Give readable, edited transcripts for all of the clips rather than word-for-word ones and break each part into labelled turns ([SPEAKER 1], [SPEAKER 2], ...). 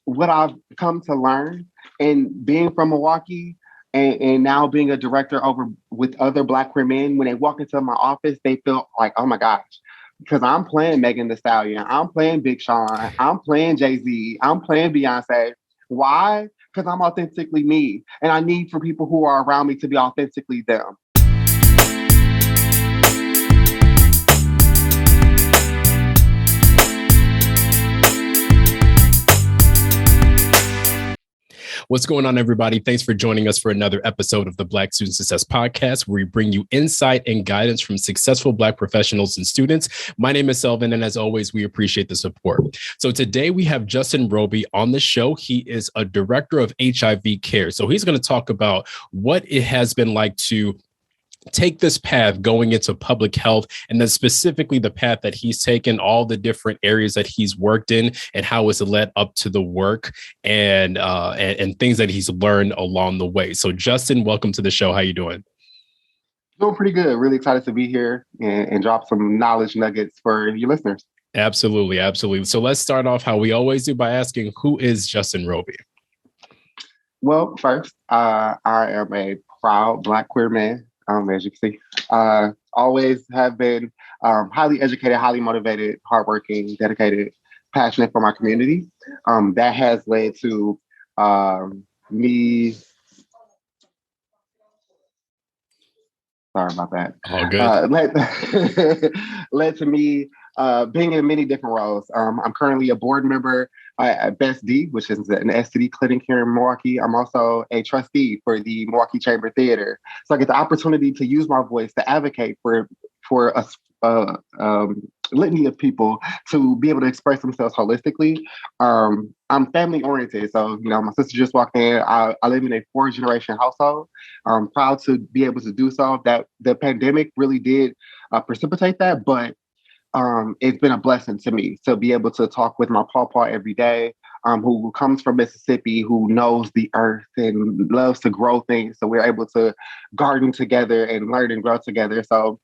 [SPEAKER 1] what I've come to learn and being from Milwaukee and now being a director over with other Black queer men, when they walk into my office, they feel like, oh my gosh, because I'm playing Megan Thee Stallion, I'm playing Big Sean, I'm playing Jay-Z, I'm playing Beyonce. Why? Because I'm authentically me. And I need for people who are around me to be authentically them.
[SPEAKER 2] What's going on, everybody? Thanks for joining us for another episode of the Black Student Success Podcast, where we bring you insight and guidance from successful Black professionals and students. My name is Selvin, and as always, we appreciate the support. So today we have Justin Roby on the show. He is a director of HIV Care. So he's going to talk about what it has been like to take this path going into public health, and then specifically the path that he's taken, all the different areas that he's worked in, and how it's led up to the work and things that he's learned along the way. So Justin, welcome to the show. How you doing?
[SPEAKER 1] Doing pretty good. Really excited to be here and drop some knowledge nuggets for your listeners.
[SPEAKER 2] Absolutely. Absolutely. So let's start off how we always do by asking, who is Justin Roby?
[SPEAKER 1] Well, first, I am a proud Black queer man. As you can see, always have been highly educated, highly motivated, hardworking, dedicated, passionate for my community. That has led to me. Sorry about that.
[SPEAKER 2] All good.
[SPEAKER 1] Led to me being in many different roles. I'm currently a board member at Best D, which is an STD clinic here in Milwaukee. I'm also a trustee for the Milwaukee Chamber Theater. So I get the opportunity to use my voice to advocate for a litany of people to be able to express themselves holistically. I'm family oriented. So, my sister just walked in. I live in a 4th-generation household. I'm proud to be able to do so. That the pandemic really did precipitate that, but it's been a blessing to me to be able to talk with my pawpaw every day, who comes from Mississippi, who knows the earth and loves to grow things. So we're able to garden together and learn and grow together. So,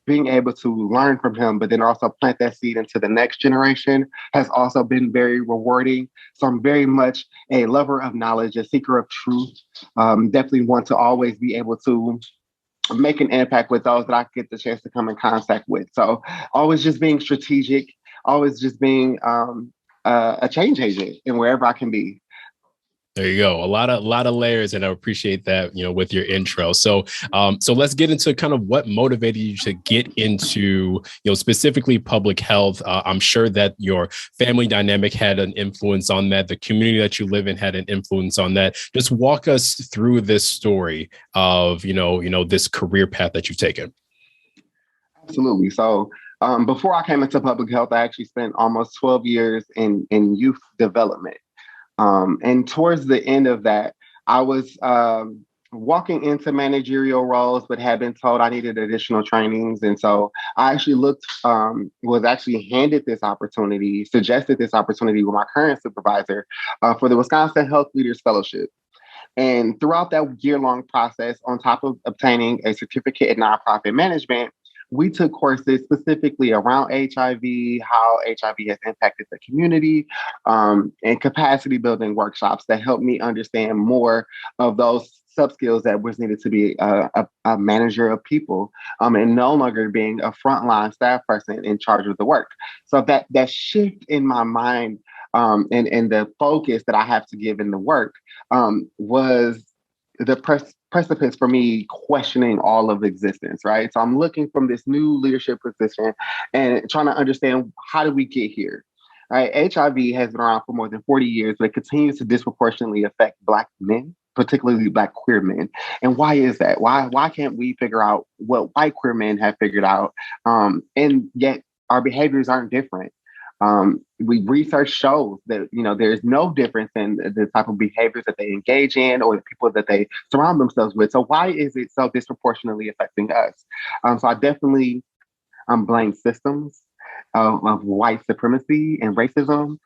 [SPEAKER 1] being able to learn from him, but then also plant that seed into the next generation has also been very rewarding. So I'm very much a lover of knowledge, a seeker of truth. Definitely want to always be able to make an impact with those that I get the chance to come in contact with. So always just being strategic, always just being a change agent in wherever I can be.
[SPEAKER 2] There you go. A lot of layers, and I appreciate that, with your intro. So let's get into kind of what motivated you to get into, specifically public health. I'm sure that your family dynamic had an influence on that. The community that you live in had an influence on that. Just walk us through this story of, this career path that you've taken.
[SPEAKER 1] Absolutely. So before I came into public health, I actually spent almost 12 years in youth development. And towards the end of that, I was walking into managerial roles, but had been told I needed additional trainings. And so I actually was actually handed this opportunity, suggested this opportunity with my current supervisor for the Wisconsin Health Leaders Fellowship. And throughout that year-long process, on top of obtaining a certificate in nonprofit management, we took courses specifically around HIV, how HIV has impacted the community, and capacity building workshops that helped me understand more of those sub-skills that was needed to be a manager of people, and no longer being a frontline staff person in charge of the work. So that shift in my mind and the focus that I have to give in the work was the precipice for me questioning all of existence, right? So I'm looking from this new leadership position and trying to understand, how did we get here? Right? HIV has been around for more than 40 years, but it continues to disproportionately affect Black men, particularly Black queer men. And why is that? Why can't we figure out what white queer men have figured out? And yet our behaviors aren't different. Research shows that, there's no difference in the type of behaviors that they engage in or the people that they surround themselves with. So why is it so disproportionately affecting us? So I definitely blame systems of white supremacy and racism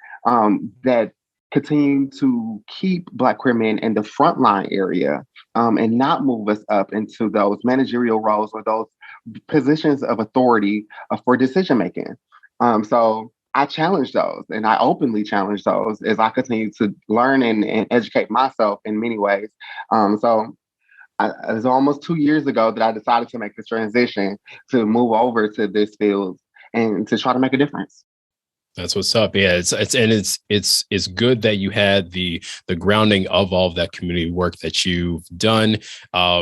[SPEAKER 1] that continue to keep Black queer men in the frontline area and not move us up into those managerial roles or those positions of authority for decision making. So I challenge those, and I openly challenge those as I continue to learn and educate myself in many ways. It was almost 2 years ago that I decided to make this transition to move over to this field and to try to make a difference.
[SPEAKER 2] That's what's up. Yeah, it's good that you had the grounding of all of that community work that you've done,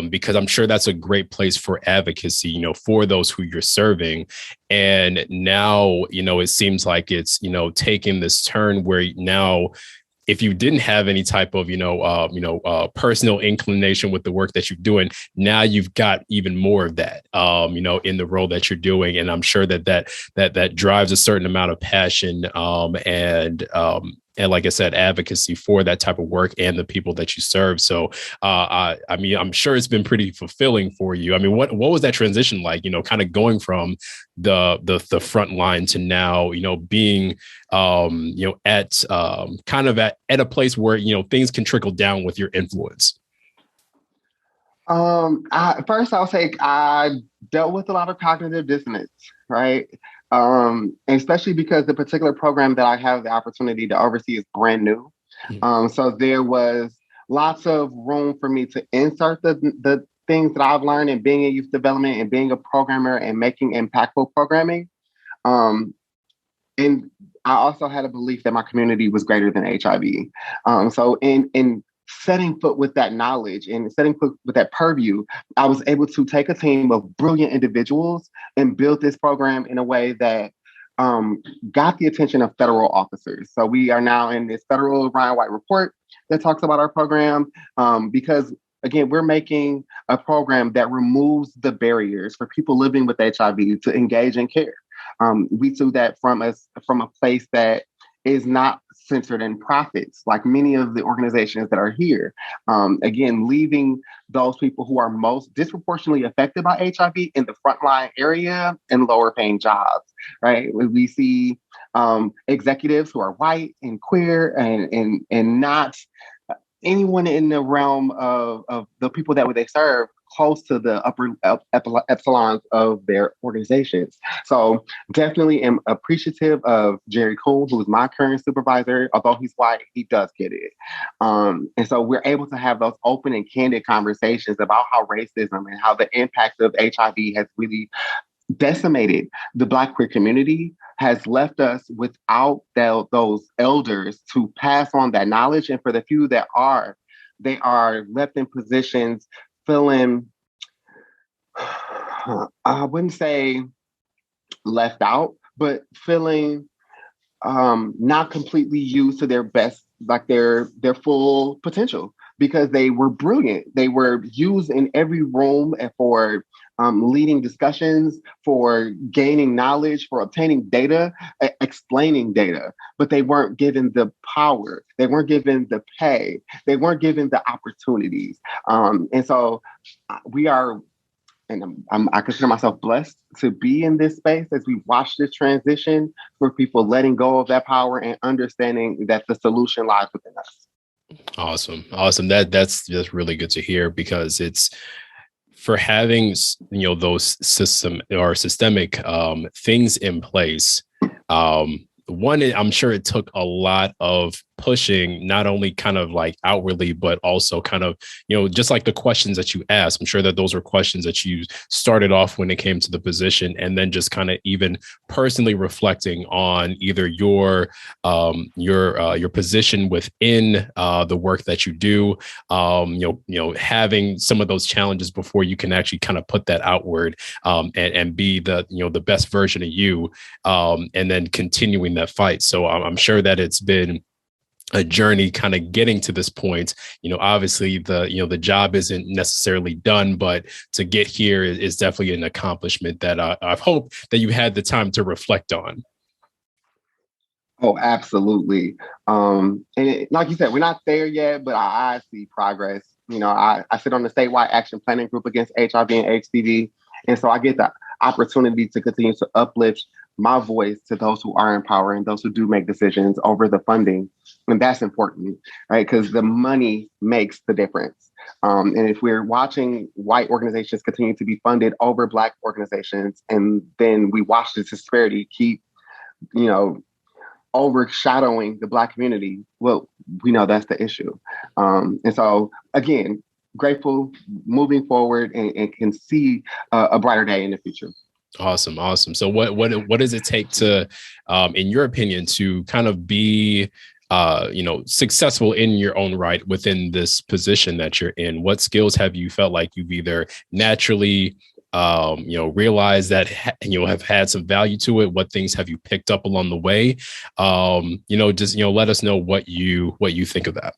[SPEAKER 2] because I'm sure that's a great place for advocacy, for those who you're serving. And now, it seems like it's, taking this turn where now, if you didn't have any type of, personal inclination with the work that you're doing, now you've got even more of that, in the role that you're doing. And I'm sure that drives a certain amount of passion, and like I said, advocacy for that type of work and the people that you serve. So, I'm sure it's been pretty fulfilling for you. I mean, what was that transition like? Kind of going from the front line to now, being, at kind of at a place where things can trickle down with your influence.
[SPEAKER 1] First, I'll say I dealt with a lot of cognitive dissonance, right? Especially because the particular program that I have the opportunity to oversee is brand new. So there was lots of room for me to insert the things that I've learned in being in youth development and being a programmer and making impactful programming. And I also had a belief that my community was greater than HIV. So in setting foot with that knowledge and setting foot with that purview, I was able to take a team of brilliant individuals and build this program in a way that got the attention of federal officers. So we are now in this federal Ryan White report that talks about our program, because again, we're making a program that removes the barriers for people living with HIV to engage in care. We do that from a place that is not centered in profits, like many of the organizations that are here. Again, leaving those people who are most disproportionately affected by HIV in the frontline area and lower paying jobs, right? We see executives who are white and queer and not anyone in the realm of the people that they serve close to the upper echelons of their organizations. So definitely am appreciative of Jerry Coon, who is my current supervisor. Although he's white, he does get it. And so we're able to have those open and candid conversations about how racism and how the impact of HIV has really decimated the Black queer community, has left us without those elders to pass on that knowledge. And for the few that are, they are left in positions feeling, I wouldn't say left out, but feeling not completely used to their best, like their full potential, because they were brilliant. They were used in every room for leading discussions, for gaining knowledge, for obtaining data, explaining data, but they weren't given the power. They weren't given the pay. They weren't given the opportunities. And so we are, and I consider myself blessed to be in this space as we watch this transition, for people letting go of that power and understanding that the solution lies within us.
[SPEAKER 2] Awesome. That's just really good to hear, because it's for having, those systemic things in place. One, I'm sure it took a lot of pushing, not only kind of like outwardly, but also kind of, just like the questions that you asked. I'm sure that those were questions that you started off when it came to the position, and then just kind of even personally reflecting on either your position within the work that you do, having some of those challenges before you can actually kind of put that outward, and be the best version of you, and then continuing that fight. So I'm sure that it's been a journey kind of getting to this point. Obviously the job isn't necessarily done, but to get here is definitely an accomplishment that I hope that you had the time to reflect on.
[SPEAKER 1] Oh, absolutely. Like you said, we're not there yet, but I see progress. I sit on the statewide action planning group against HIV and HCV. And so I get the opportunity to continue to uplift my voice to those who are in power and those who do make decisions over the funding. And that's important, right? Because the money makes the difference. And if we're watching white organizations continue to be funded over Black organizations, and then we watch this disparity keep, overshadowing the Black community, well, we know that's the issue. And so, again, grateful, moving forward, and can see a brighter day in the future.
[SPEAKER 2] Awesome. So what does it take to, in your opinion, to kind of be successful in your own right within this position that you're in? What skills have you felt like you've either naturally realized that have had some value to it? What things have you picked up along the way? Let us know what you think of that.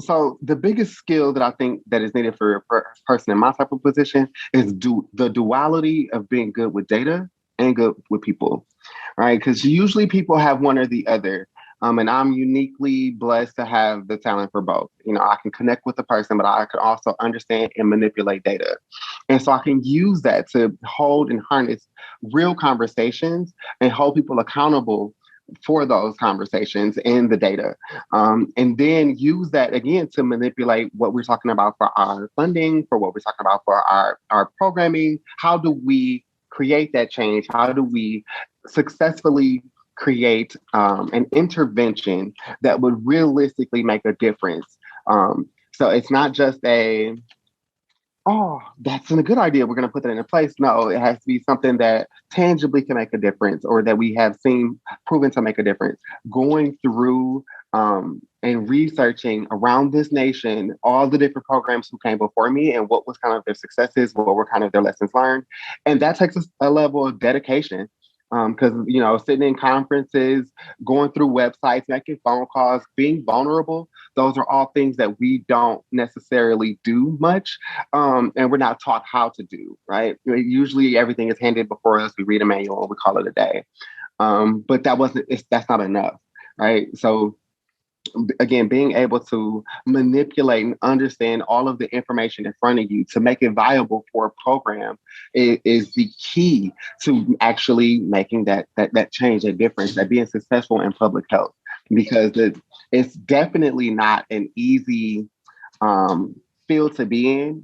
[SPEAKER 1] So the biggest skill that I think that is needed for a person in my type of position is the duality of being good with data and good with people, right? Because usually people have one or the other. And I'm uniquely blessed to have the talent for both. I can connect with the person, but I can also understand and manipulate data. And so I can use that to hold and harness real conversations and hold people accountable for those conversations in the data. And then use that again to manipulate what we're talking about for our funding, for what we're talking about for our programming. How do we create that change? How do we successfully create an intervention that would realistically make a difference? So it's not just that's a good idea, we're going to put that into place. No, it has to be something that tangibly can make a difference, or that we have seen proven to make a difference. Going through and researching around this nation, all the different programs who came before me and what was kind of their successes, what were kind of their lessons learned. And that takes a level of dedication. Because, sitting in conferences, going through websites, making phone calls, being vulnerable, those are all things that we don't necessarily do much. And we're not taught how to do, right? Usually everything is handed before us. We read a manual and we call it a day. But that's not enough, right? So again, being able to manipulate and understand all of the information in front of you to make it viable for a program is the key to actually making that change, that difference, that being successful in public health. Because it's definitely not an easy field to be in.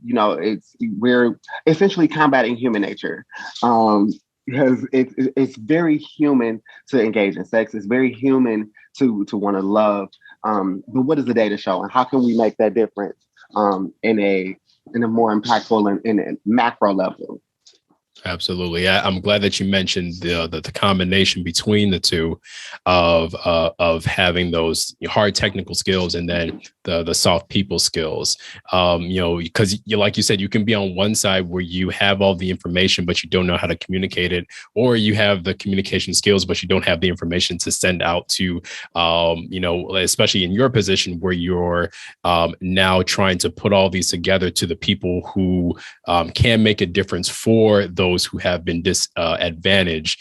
[SPEAKER 1] We're essentially combating human nature. Because it's very human to engage in sex. It's very human to want to love. But what does the data show, and how can we make that difference in a more impactful and in a macro level?
[SPEAKER 2] Absolutely. I'm glad that you mentioned the combination between the two of having those hard technical skills and then the soft people skills. Because like you said, you can be on one side where you have all the information, but you don't know how to communicate it, or you have the communication skills, but you don't have the information to send out to, especially in your position where you're now trying to put all these together to the people who can make a difference for those who have been disadvantaged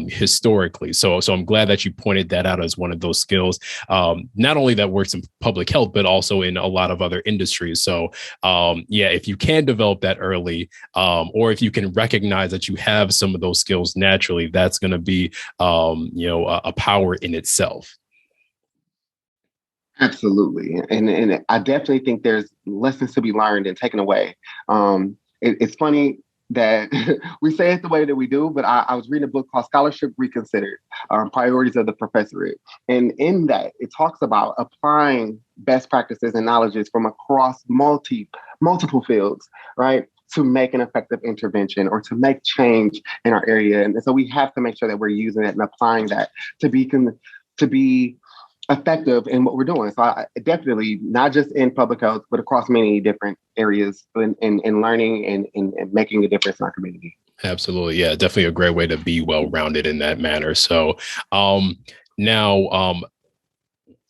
[SPEAKER 2] historically. So I'm glad that you pointed that out as one of those skills, not only that works in public health, but also in a lot of other industries. So if you can develop that early, or if you can recognize that you have some of those skills naturally, that's going to be a power in itself.
[SPEAKER 1] Absolutely. And I definitely think there's lessons to be learned and taken away. It's funny that we say it the way that we do, but I was reading a book called Scholarship Reconsidered, Priorities of the Professorate. And in that, it talks about applying best practices and knowledges from across multiple fields, right, to make an effective intervention or to make change in our area. And so we have to make sure that we're using it and applying that to be effective in what we're doing. So I definitely, not just in public health, but across many different areas in learning and making a difference in our community.
[SPEAKER 2] Absolutely. Yeah, definitely a great way to be well-rounded in that manner. So now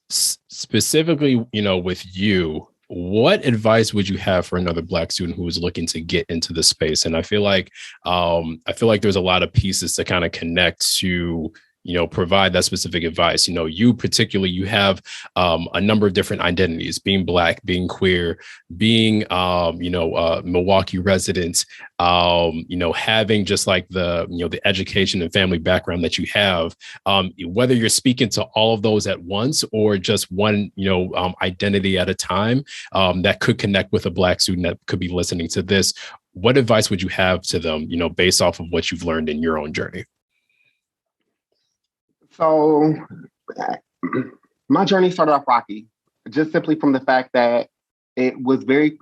[SPEAKER 2] specifically, with you, what advice would you have for another Black student who is looking to get into the space? And I feel like there's a lot of pieces to kind of connect to provide that specific advice. You particularly, you have a number of different identities: being Black, being queer, being Milwaukee resident, having just like the education and family background that you have. Whether you're speaking to all of those at once or just one identity at a time that could connect with a Black student that could be listening to this, what advice would you have to them, based off of what you've learned in your own journey?
[SPEAKER 1] So my journey started off rocky, just simply from the fact that it was very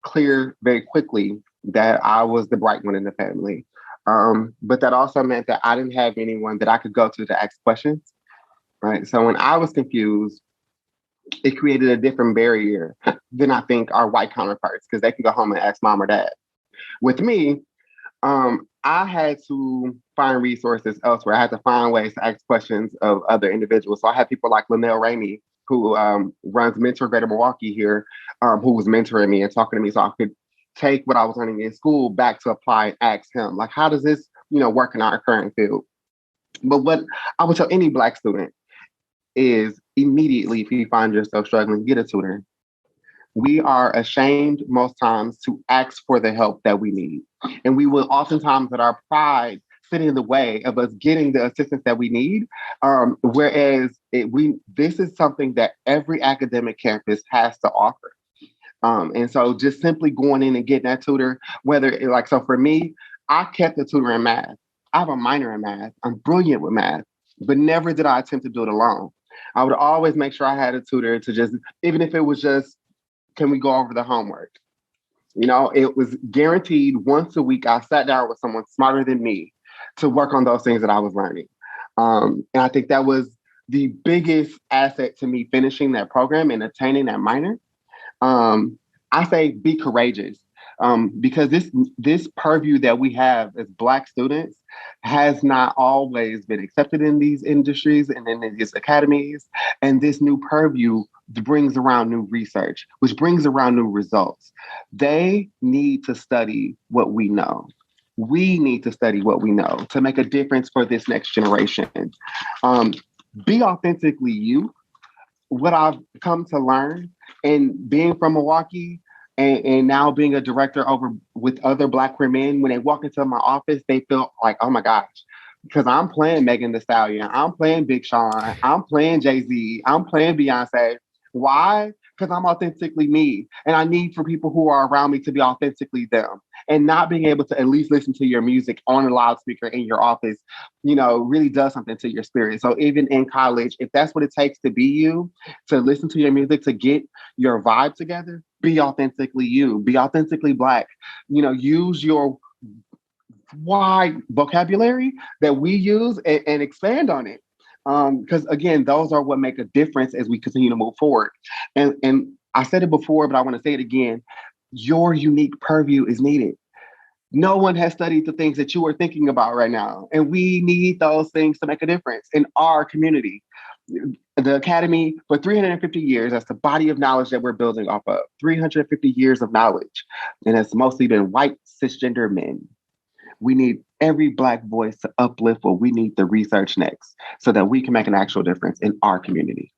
[SPEAKER 1] clear very quickly that I was the bright one in the family. But that also meant that I didn't have anyone that I could go to ask questions, right? So when I was confused, it created a different barrier than I think our white counterparts, because they can go home and ask mom or dad. With me, I had to find resources elsewhere. I had to find ways to ask questions of other individuals. So I had people like Linnell Ramey, who runs Mentor Greater Milwaukee here, who was mentoring me and talking to me so I could take what I was learning in school back to apply and ask him, like, how does this, work in our current field? But what I would tell any Black student is immediately, if you find yourself struggling, get a tutor. We are ashamed most times to ask for the help that we need. And we will oftentimes let our pride sit in the way of us getting the assistance that we need. This is something that every academic campus has to offer. And so just simply going in and getting that tutor, so for me, I kept a tutor in math. I have a minor in math. I'm brilliant with math, but never did I attempt to do it alone. I would always make sure I had a tutor to just, even if it was just, can we go over the homework? It was guaranteed once a week. I sat down with someone smarter than me to work on those things that I was learning. And I think that was the biggest asset to me finishing that program and attaining that minor. I say be courageous, because this purview that we have as Black students has not always been accepted in these industries and in these academies. And this new purview brings around new research, which brings around new results. They need to study what we know. We need to study what we know to make a difference for this next generation. Be authentically you. What I've come to learn, and being from Milwaukee and now being a director over with other Black women, when they walk into my office, they feel like, oh my gosh, because I'm playing Megan Thee Stallion, I'm playing Big Sean, I'm playing Jay-Z, I'm playing Beyonce. Why? Because I'm authentically me. And I need for people who are around me to be authentically them. And not being able to at least listen to your music on a loudspeaker in your office, really does something to your spirit. So even in college, if that's what it takes to be you, to listen to your music, to get your vibe together, be authentically you, be authentically Black, use your wide vocabulary that we use and expand on it. Because again, those are what make a difference as we continue to move forward. And I said it before, but I want to say it again. Your unique purview is needed. No one has studied the things that you are thinking about right now. And we need those things to make a difference in our community. The Academy, for 350 years, that's the body of knowledge that we're building off of. 350 years of knowledge. And it's mostly been white cisgender men. We need every Black voice to uplift what we need to research next so that we can make an actual difference in our community.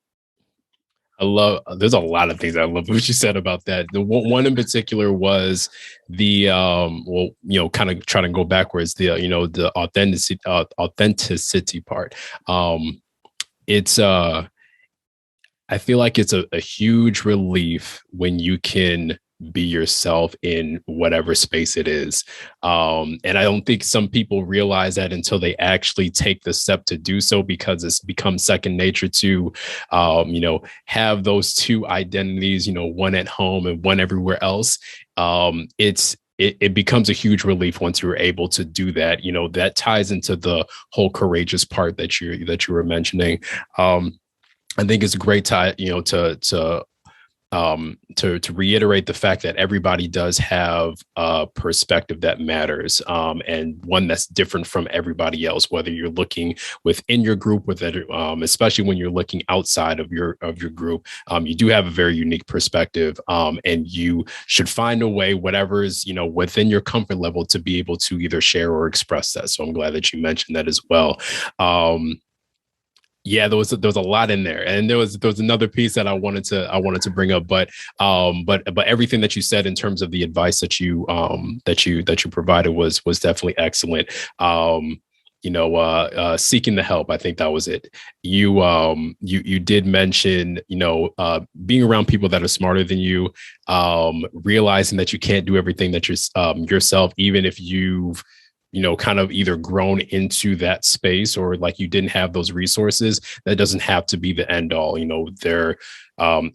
[SPEAKER 2] There's a lot of things I love what you said about that. The one in particular was the, kind of trying to go backwards, the authenticity part. I feel like it's a huge relief when you can be yourself in whatever space it is. And I don't think some people realize that until they actually take the step to do so, because it's become second nature to, have those two identities, one at home and one everywhere else. It becomes a huge relief once you're able to do that. That ties into the whole courageous part that you were mentioning. I think it's a great time, to reiterate the fact that everybody does have a perspective that matters, and one that's different from everybody else, whether you're looking within your group, especially when you're looking outside of your group. You do have a very unique perspective, and you should find a way, whatever is, within your comfort level, to be able to either share or express that. So I'm glad that you mentioned that as well. Yeah, there was a lot in there, and there was another piece that I wanted to bring up, but everything that you said in terms of the advice that you provided was definitely excellent. Seeking the help, I think that was it. You did mention, being around people that are smarter than you, realizing that you can't do everything that you're yourself, even if you've kind of either grown into that space or like you didn't have those resources, that doesn't have to be the end all.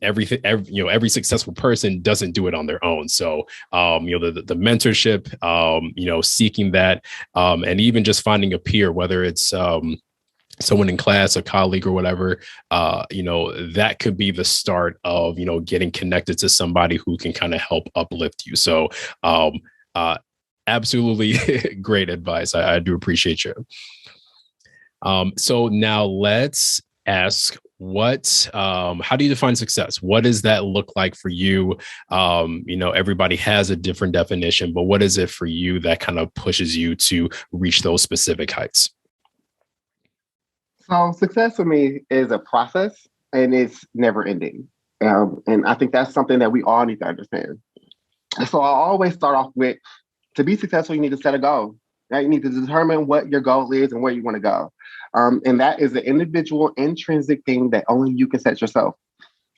[SPEAKER 2] Every successful person doesn't do it on their own. So, the mentorship, seeking that, and even just finding a peer, whether it's, someone in class, a colleague or whatever, that could be the start of, getting connected to somebody who can kind of help uplift you. So, absolutely great advice. I do appreciate you. So now let's ask how do you define success? What does that look like for you? Everybody has a different definition, but what is it for you that kind of pushes you to reach those specific heights?
[SPEAKER 1] So success for me is a process and it's never ending. And I think that's something that we all need to understand. So I always start off with, to be successful, you need to set a goal. Right? You need to determine what your goal is and where you want to go. And that is an individual intrinsic thing that only you can set yourself.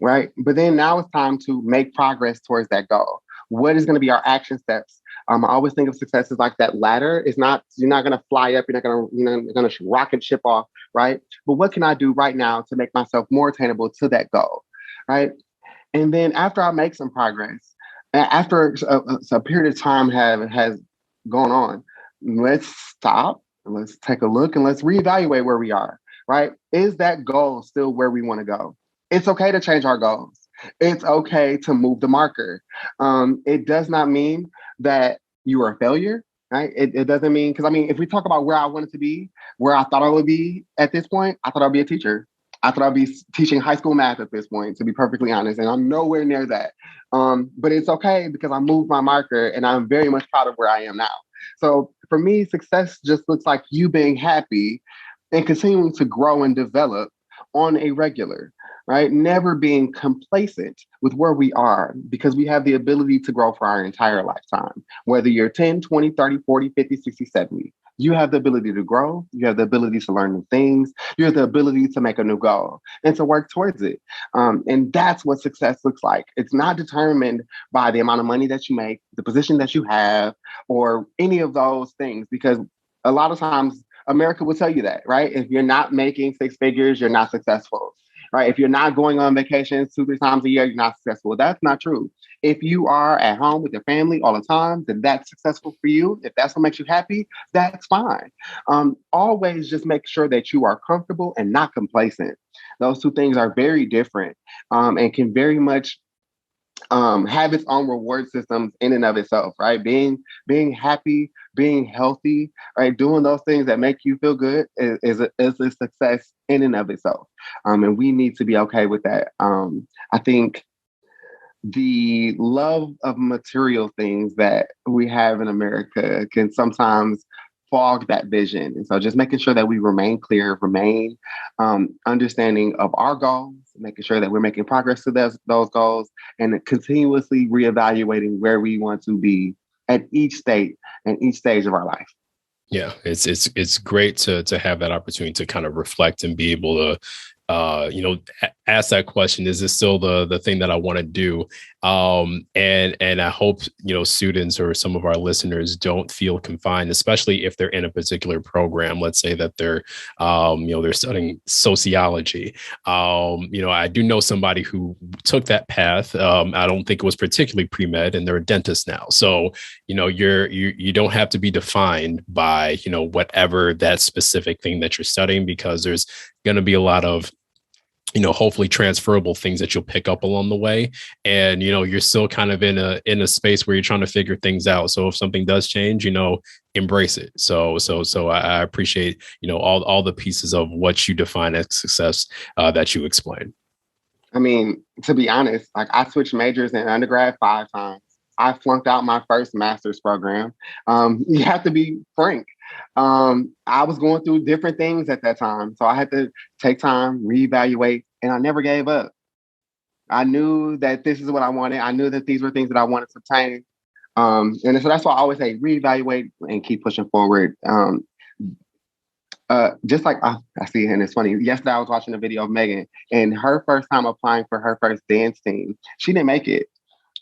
[SPEAKER 1] Right. But then now it's time to make progress towards that goal. What is going to be our action steps? I always think of success as like that ladder. You're not going to fly up. You're not going to rocket ship off. Right. But what can I do right now to make myself more attainable to that goal? Right. And then after I make some progress, after a period of time has gone on, let's stop and let's take a look and let's reevaluate where we are. Right. Is that goal still where we want to go? It's okay to change our goals. It's okay to move the marker. It does not mean that you are a failure, right? It doesn't mean, because if we talk about where I wanted to be, where I thought I would be at this point, I thought I'd be a teacher. I thought I'd be teaching high school math at this point, to be perfectly honest, and I'm nowhere near that. But it's okay because I moved my marker and I'm very much proud of where I am now. So for me, success just looks like you being happy and continuing to grow and develop on a regular. Right? Never being complacent with where we are, because we have the ability to grow for our entire lifetime. Whether you're 10, 20, 30, 40, 50, 60, 70, you have the ability to grow. You have the ability to learn new things. You have the ability to make a new goal and to work towards it. And that's what success looks like. It's not determined by the amount of money that you make, the position that you have, or any of those things, because a lot of times America will tell you that, right? If you're not making six figures, you're not successful. Right? If you're not going on vacations 2-3 times a year, you're not successful. That's not true. If you are at home with your family all the time, then that's successful for you. If that's what makes you happy, that's fine. Always just make sure that you are comfortable and not complacent. Those two things are very different, and can very much have its own reward systems in and of itself, right? Being happy, being healthy, right? Doing those things that make you feel good is a success in and of itself. And we need to be okay with that. I think the love of material things that we have in America can sometimes fog that vision. And so just making sure that we remain clear, remain understanding of our goals, making sure that we're making progress to those goals, and continuously reevaluating where we want to be at each state and each stage of our life.
[SPEAKER 2] Yeah, it's great to have that opportunity to kind of reflect and be able to ask that question, is this still the thing that I want to do? And I hope, students or some of our listeners don't feel confined, especially if they're in a particular program. Let's say that they're studying sociology. I do know somebody who took that path. I don't think it was particularly pre-med, and they're a dentist now. So, you don't have to be defined by, whatever that specific thing that you're studying, because there's going to be a lot of hopefully transferable things that you'll pick up along the way. And, you're still kind of in a space where you're trying to figure things out. So if something does change, embrace it. So I appreciate, all the pieces of what you define as success that you explained.
[SPEAKER 1] To be honest, like I switched majors in undergrad 5 times. I flunked out my first master's program. You have to be frank. I was going through different things at that time. So I had to take time, reevaluate, and I never gave up. I knew that this is what I wanted. I knew that these were things that I wanted to obtain. And so that's why I always say reevaluate and keep pushing forward. Just like I see, and it's funny. Yesterday I was watching a video of Megan, and her first time applying for her first dance team, she didn't make it.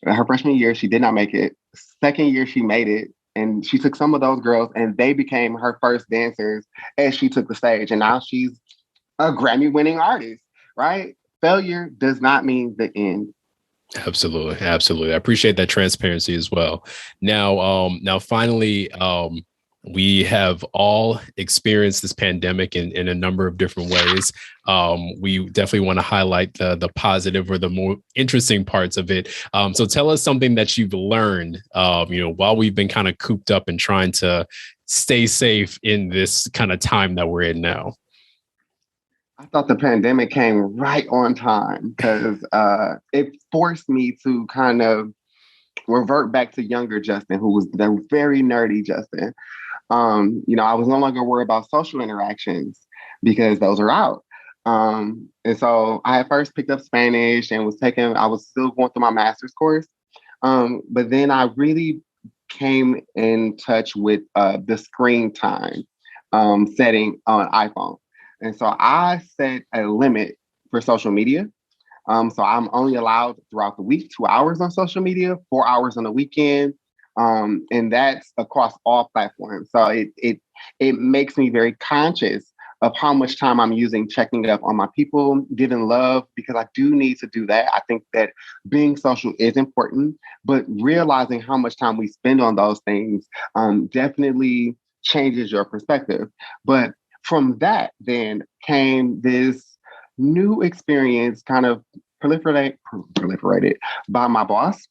[SPEAKER 1] Her freshman year, she did not make it. Second year, she made it. And she took some of those girls and they became her first dancers as she took the stage. And now she's a Grammy winning artist, right? Failure does not mean the end.
[SPEAKER 2] Absolutely. Absolutely. I appreciate that transparency as well. Now finally, we have all experienced this pandemic in a number of different ways. We definitely want to highlight the positive or the more interesting parts of it. So tell us something that you've learned, while we've been kind of cooped up and trying to stay safe in this kind of time that we're in now.
[SPEAKER 1] I thought the pandemic came right on time because it forced me to kind of revert back to younger Justin, who was the very nerdy Justin. I was no longer worried about social interactions because those are out. And so I had first picked up Spanish and I was still going through my master's course. But then I really came in touch with the screen time setting on iPhone. And so I set a limit for social media. So I'm only allowed throughout the week 2 hours on social media, 4 hours on the weekend. And that's across all platforms. So it makes me very conscious of how much time I'm using checking up on my people, giving love, because I do need to do that. I think that being social is important, but realizing how much time we spend on those things definitely changes your perspective. But from that then came this new experience kind of proliferated by my boss.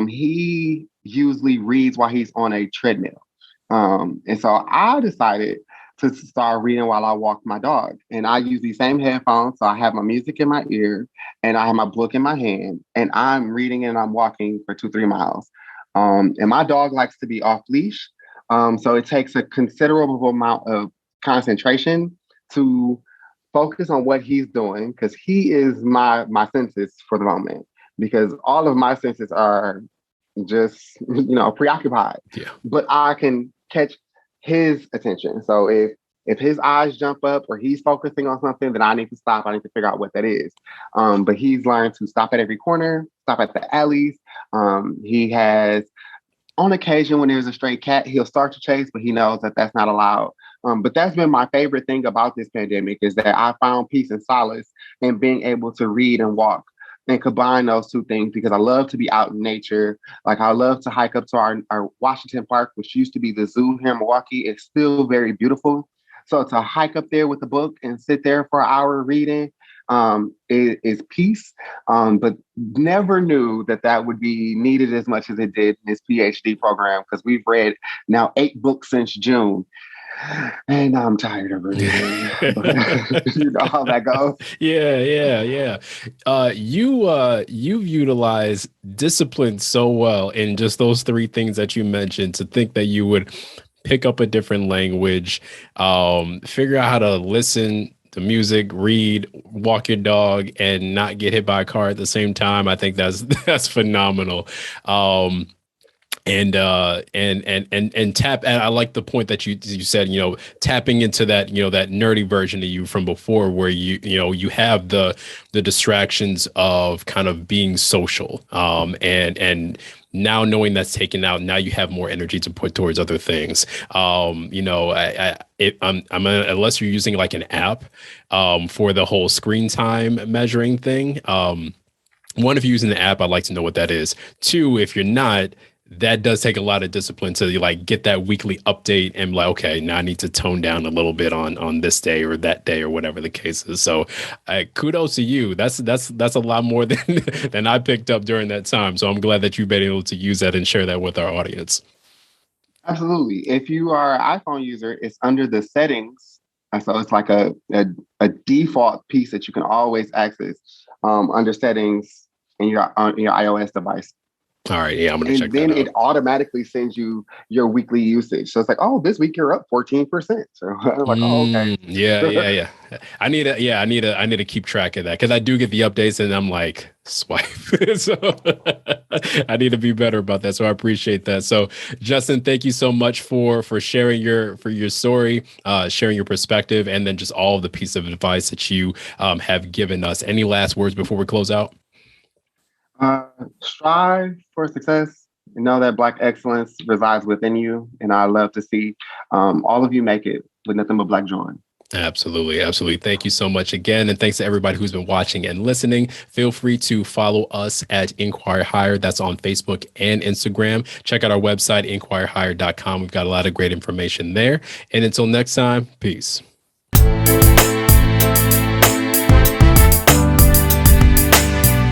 [SPEAKER 1] He usually reads while he's on a treadmill. And so I decided to start reading while I walk my dog. And I use these same headphones. So I have my music in my ear and I have my book in my hand and I'm reading and I'm walking for 2-3 miles. And my dog likes to be off leash. So it takes a considerable amount of concentration to focus on what he's doing because he is my senses for the moment because all of my senses are just preoccupied.
[SPEAKER 2] Yeah.
[SPEAKER 1] But I can catch his attention. So if his eyes jump up or he's focusing on something, then I need to stop. I need to figure out what that is. But he's learned to stop at every corner, stop at the alleys. He has, on occasion, when there's a stray cat, he'll start to chase, but he knows that that's not allowed. But that's been my favorite thing about this pandemic is that I found peace and solace in being able to read and walk and combine those two things because I love to be out in nature. Like I love to hike up to our Washington Park, which used to be the zoo here in Milwaukee. It's still very beautiful. So to hike up there with a book and sit there for an hour reading is peace. But never knew that would be needed as much as it did in this PhD program because we've read now 8 books since June. And I'm tired of reading. You know how that goes.
[SPEAKER 2] Yeah. You've utilized discipline so well in just those 3 things that you mentioned to think that you would pick up a different language, figure out how to listen to music, read, walk your dog, and not get hit by a car at the same time. I think that's phenomenal. And tap. And I like the point that you said, tapping into that, that nerdy version of you from before, where you have the distractions of kind of being social, and now knowing that's taken out, now you have more energy to put towards other things. Unless you're using like an app, for the whole screen time measuring thing. One, if you're using the app, I'd like to know what that is. 2, if you're not, that does take a lot of discipline to like get that weekly update and like, okay, now I need to tone down a little bit on this day or that day or whatever the case is. So kudos to you. That's a lot more than I picked up during that time. So I'm glad that you've been able to use that and share that with our audience.
[SPEAKER 1] Absolutely. If you are an iPhone user, it's under the settings. So it's like a default piece that you can always access under settings in your iOS device.
[SPEAKER 2] All right. Yeah, I'm going to check that out.
[SPEAKER 1] And then it automatically sends you your weekly usage. So it's like, oh, this week you're up 14%. So I'm like, oh, okay.
[SPEAKER 2] Yeah. I need to keep track of that because I do get the updates and I'm like, swipe. So I need to be better about that. So I appreciate that. So Justin, thank you so much for sharing your story, sharing your perspective, and then just all of the piece of advice that you have given us. Any last words before we close out?
[SPEAKER 1] Strive for success, Know that Black excellence resides within you, and I love to see all of you make it with nothing but Black joy.
[SPEAKER 2] Absolutely. Absolutely. Thank you so much again. And thanks to everybody who's been watching and listening. Feel free to follow us at Inquire Higher. That's on Facebook and Instagram. Check out our website, inquirehigher.com. We've got a lot of great information there. And until next time, peace.